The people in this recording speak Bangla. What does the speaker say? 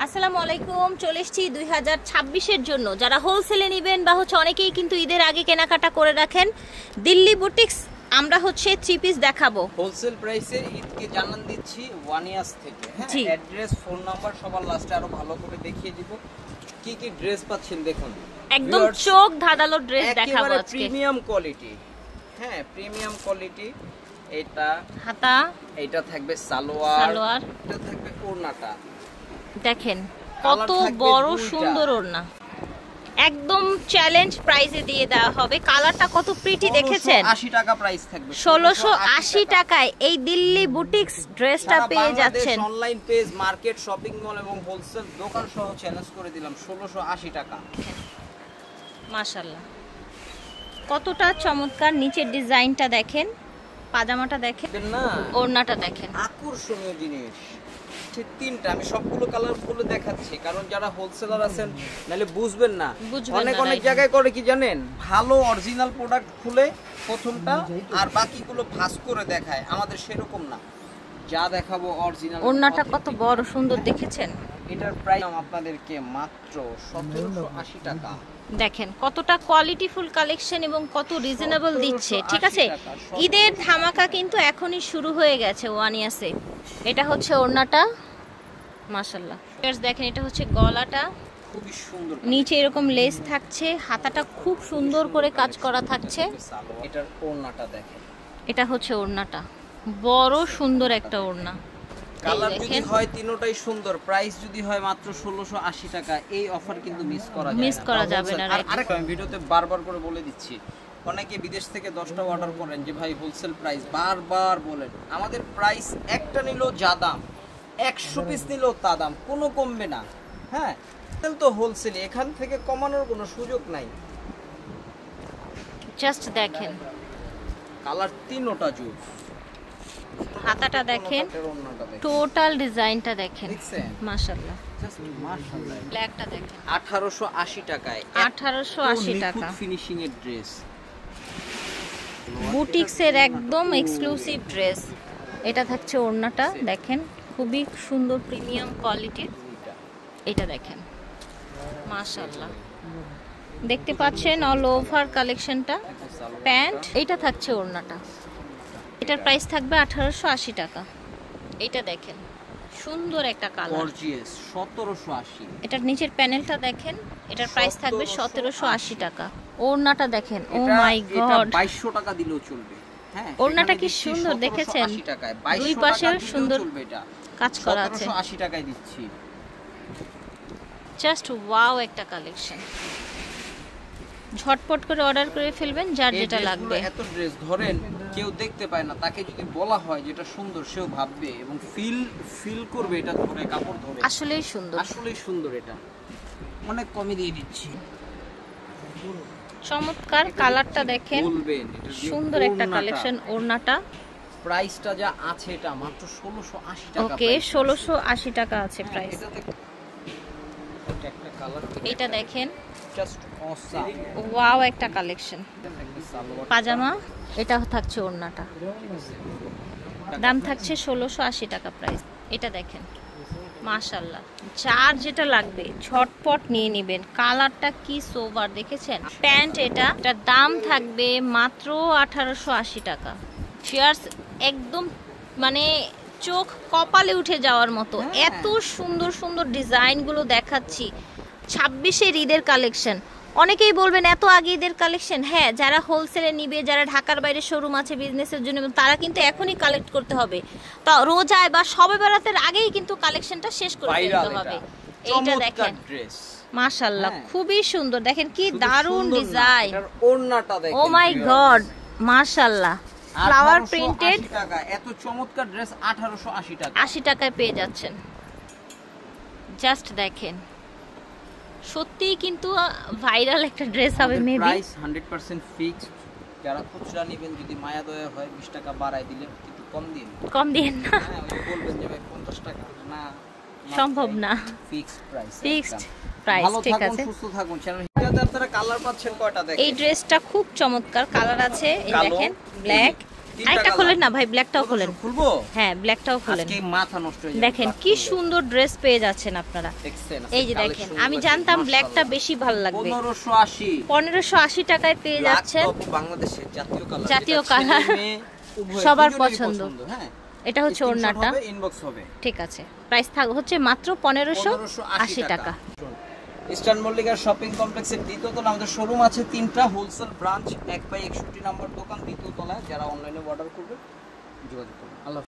আসসালামু আলাইকুম। চলে এসেছি 2026-এর জন্য। যারা হোলসেলে নেবেন বা অনেকেই কিন্তু ঈদের আগে কেনাকাটা করে রাখেন, দিল্লি বুটিক্স আমরা থ্রি পিস দেখাবো হোলসেল প্রাইসে। ঈদকে জানান দিচ্ছি ওয়ানিয়াস থেকে। হ্যাঁ, অ্যাড্রেস, ফোন নাম্বার সবার লাস্টে আরো ভালো করে দেখিয়ে দিব কি কি ড্রেস পাচ্ছেন। দেখুন, একদম চোখ ধাঁধালো ড্রেস দেখাবো আজকে। Premium quality. হ্যাঁ, প্রিমিয়াম কোয়ালিটি। এটা হাতা, এটা থাকবে সালোয়ার, এটা থাকবে ওড়নাটা। দেখেন কত বড় সুন্দর ওড়না, একদম চ্যালেঞ্জ প্রাইসে দিয়ে দেওয়া হবে। কালারটা কত প্রিটি দেখেছেন। 80 টাকা প্রাইস থাকবে। 1680 টাকায় এই দিল্লি বুটিক্স ড্রেসটা পেয়ে যাচ্ছেন। Online page, market, shopping mall এবং হোলসেল দোকান সহ চ্যালেঞ্জ করে দিলাম 1680 টাকা। মাশাআল্লাহ, কতটা চমৎকার। নিচের ডিজাইনটা দেখেন, পাজামাটা দেখেন না, ওড়নাটা দেখেন, আকর্ষণীয় জিনিস। তিনটা আমি সবগুলো কালার গুলো দেখাচ্ছি, কারণ যারা হোলসেলার আছেন নালে বুঝবেন না। অনেক জায়গায় করে কি জানেন, ভালো অরিজিনাল প্রোডাক্ট খুলে প্রথমটা আর বাকিগুলো ভাঁজ করে দেখায়। আমাদের সেরকম না, যা দেখাবো অরিজিনাল। ওড়নাটা কত বড় সুন্দর দেখেছেন। এটার প্রাইস আপনাদেরকে মাত্র 1780 টাকা। দেখেন কতটা কোয়ালিটিফুল কালেকশন এবং কত রিজনেবল দিচ্ছে। ঠিক আছে, ঈদের ধামাকা কিন্তু এখনই শুরু হয়ে গেছে ওয়ানিয়াসে। এটা ওড়নাটা, মাশাআল্লাহ। দেখেন এটা গলাটা, খুবই সুন্দর। নিচে এরকম লেস থাকছে, হাতাটা খুব সুন্দর করে কাজ করা থাকছে। এটার ওড়নাটা দেখেন, এটা ওড়নাটা, বড় সুন্দর একটা ওড়না। কালার যদি হয় তিনটাই সুন্দর, প্রাইস যদি হয় মাত্র 1680 টাকা। এই অফার কিন্তু মিস করা যাবে না। আরেকটা আমি ভিডিওতে বারবার করে বলে দিচ্ছি, অনেকে বিদেশ থেকে 10টা অর্ডার করেন যে ভাই হোলসেল প্রাইস, বারবার বলেন। আমাদের প্রাইস একটা নিলেও যা দাম, 100 পিস নিলেও তা দাম, কোনো কমবে না। হ্যাঁ, তো হোলসেল, এখান থেকে কমানোর কোনো সুযোগ নাই। জাস্ট দেখেন কালার তিনটা জুস। হাতাটা দেখেন, টোটাল ডিজাইনটা দেখেন, মাশাআল্লাহ। ব্ল্যাকটা দেখেন 1880 টাকায়, 1880 টাকা ফিনিশিং এর ড্রেস। বুটিক্সের একদম এক্সক্লুসিভ ড্রেস। এটা থাকছে ওড়নাটা দেখেন, খুবই সুন্দর প্রিমিয়াম কোয়ালিটির। এটা দেখেন, মাশাআল্লাহ। দেখতে পাচ্ছেন অল ওভার কালেকশনটা। প্যান্ট, এটা থাকছে ওড়নাটা। এটার প্রাইস থাকবে 1880 টাকা। এটা দেখেন সুন্দর একটা কালার, গর্জিয়াস, 1780। এটার নিচের প্যানেলটা দেখেন, এটার প্রাইস থাকবে 1780 টাকা। ওড়নাটা দেখেন, ও মাই গড, 2200 টাকা দিলেও চলবে। হ্যাঁ, ওড়নাটা কি সুন্দর দেখেছেন, দুই পাশে সুন্দর কাজ করা আছে। 1780 টাকায় দিচ্ছি। জাস্ট ওয়াও একটা কালেকশন। ঝটপট করে অর্ডার করে ফেলবেন যার যেটা লাগবে। এত ড্রেস ধরেন কেউ দেখতে পায় না, তাকে যদি বলা হয় যেটা সুন্দর, সেও ভাববে এবং ফিল করবে এটা ধরে, কাপড় ধরে আসলেই সুন্দর, আসলেই সুন্দর। এটা অনেক কমে দিয়ে দিচ্ছি। চমৎকার কালারটা দেখেন, সুন্দর একটা কালেকশন। ওড়নাটা প্রাইসটা যা আছে এটা মাত্র 1680 টাকা। ওকে, 1680 টাকা আছে প্রাইস। এটা দেখেন, জাস্ট অসাম, ওয়াও একটা কালেকশন। পাজামা, এটা থাকছে ওড়নাটা, দাম থাকছে 1680 টাকা প্রাইস। এটা দেখেন, মাশাআল্লাহ। যার যেটা লাগবে ঝটপট নিয়ে নেবেন। কালারটা কি সোবার দেখেছেন। প্যান্ট, এটার দাম থাকবে মাত্র 1880 টাকা। ফিয়ার্স, একদম মানে চোখ কপালে উঠে যাওয়ার মতো এত সুন্দর সুন্দর ডিজাইনগুলো দেখাচ্ছি। 26-এর ঈদের কালেকশন। অনেকেই বলবেন এত আগে ঈদের কালেকশন। হ্যাঁ, যারা হোলসেলে নিবে, যারা ঢাকার বাইরে শোরুম আছে বিজনেসের জন্য, তারা কিন্তু এখনই কালেক্ট করতে হবে। তো রোজায় বা শবে বরাতের আগেই কিন্তু কালেকশনটা শেষ করে ফেলতে হবে। এইটা দেখেন, মাশাআল্লাহ, খুবই সুন্দর। দেখেন কি দারুণ ডিজাইন। ওড়নাটা দেখেন, ও মাই গড, মাশাআল্লাহ। ফ্লাওয়ার প্রিন্টেড টাকা, এত চমৎকার ড্রেস 1880 টাকা। 80 টাকায় পেয়ে যাচ্ছেন। জাস্ট দেখেন, সত্যি কিন্তু ভাইরাল একটা ড্রেস হবে। Maybe price 100% fixed. যারা খুচরা নেবেন, যদি মায়া দয়া হয় 20 টাকা বাড়াই দিলে কিন্তু কম দিন না। হ্যাঁ, ওই বলবেন যে ভাই 50 টাকা না, সম্ভব না। Fixed price, fixed price. ঠিক আছে, সুস্থ থাকুন। চ্যানেলে আপনারা কালার পাচ্ছেন কয়টা দেখেন। এই ড্রেসটা খুব চমৎকার কালার আছে। এই দেখেন, ব্ল্যাক, আরেকটা খোলেন না ভাই, ব্ল্যাকটাও খোলেন। খুলবো? হ্যাঁ, ব্ল্যাকটাও খোলেন। আজকে মাথা নষ্ট হয়ে যাবে। দেখেন কি সুন্দর ড্রেস পেয়ে যাচ্ছেন আপনারা। এই যে দেখেন, আমি জানতাম ব্ল্যাকটা বেশি ভালো লাগবে। 1580 টাকায় পেয়ে যাচ্ছেন। বাংলাদেশের জাতীয় কালার সবার পছন্দ। হ্যাঁ, এটা হচ্ছে ওড়নাটা। ইনবক্স হবে। ঠিক আছে, প্রাইস হচ্ছে মাত্র 1580 টাকা। ইস্টার্ন মল্লিকার শপিং কমপ্লেক্সের দ্বিতীয় তলা আমাদের শোরুম আছে 3টা, হোলসেল ব্রাঞ্চ 1/61 নম্বর দোকান দ্বিতীয় তলায়। যারা অনলাইনে অর্ডার করবে যোগাযোগ করুন। আল্লাহ।